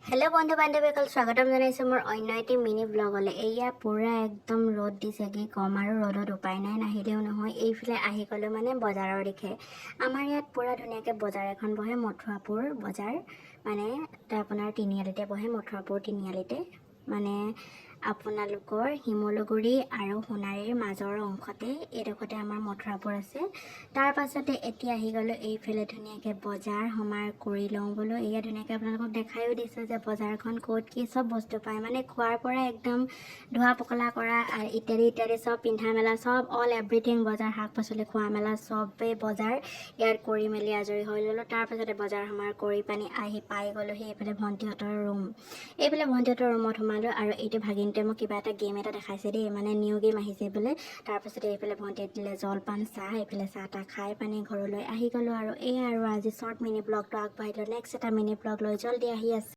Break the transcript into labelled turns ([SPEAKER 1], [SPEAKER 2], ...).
[SPEAKER 1] Hello' বন্ধু বান্ধৱীসকল স্বাগতম জনাইছোঁ মোৰ অন্য এটি মিনি ব্লগলৈ। এয়া পূৰা একদম ৰ'দ দিছে, কি ক'ম আৰু ৰ'দত উপায় নাই, নাহিলেও নহয়। এইফালে আহি গ'লোঁ মানে বজাৰৰ দিশে। আমাৰ ইয়াত পূৰা ধুনীয়াকৈ বজাৰ এখন বহে, মথুৰাপুৰ বজাৰ, মানে আপোনাৰ তিনিআলিতে বহে, মথুৰাপুৰ তিনিআলিতে, মানে আপোনালোকৰ শিমলুগুৰি আৰু সোণাৰীৰ মাজৰ অংশতে এইডোখৰতে আমাৰ মথুৰাপুৰ আছে। তাৰ পাছতে এতিয়া আহি গ'লোঁ এইফালে ধুনীয়াকৈ বজাৰ সমাৰ কৰি লওঁ বোলো। এয়া ধুনীয়াকৈ আপোনালোকক দেখায়ো দিছোঁ যে বজাৰখন ক'ত কি চব বস্তু পায়, মানে খোৱাৰ পৰা একদম ধোৱা পখলা কৰা ইত্যাদি ইত্যাদি চব, পিন্ধা মেলা চব, অল এভৰিথিং বজাৰ, শাক পাচলি খোৱা মেলা চবেই বজাৰ ইয়াত কৰি মেলি আজৰি হৈ ল'লোঁ। তাৰপাছতে বজাৰ সমাৰ কৰি পানি আহি পাই গ'লোহি এইফালে ভণ্টিহঁতৰ ৰুম। এইফালে ভণ্টিহঁতৰ ৰুমত সোমালোঁ আৰু এইটো ভাগিনটোৱে মোক কিবা এটা গেম এটা দেখাইছে দেই, মানে নিউ গেম আহিছে বোলে। তাৰপাছতে এইফালে ভণ্টিয়ে দিলে জলপান চাহ, এইফালে চাহ তাহ খাই পানি ঘৰলৈ আহি গ'লোঁ আৰু এই আৰু আজি শ্বৰ্ট মিনি ব্লগটো আগবাঢ়ি দিলোঁ। নেক্সট এটা মিনি ব্লগ লৈ জল্দি আহি আছে।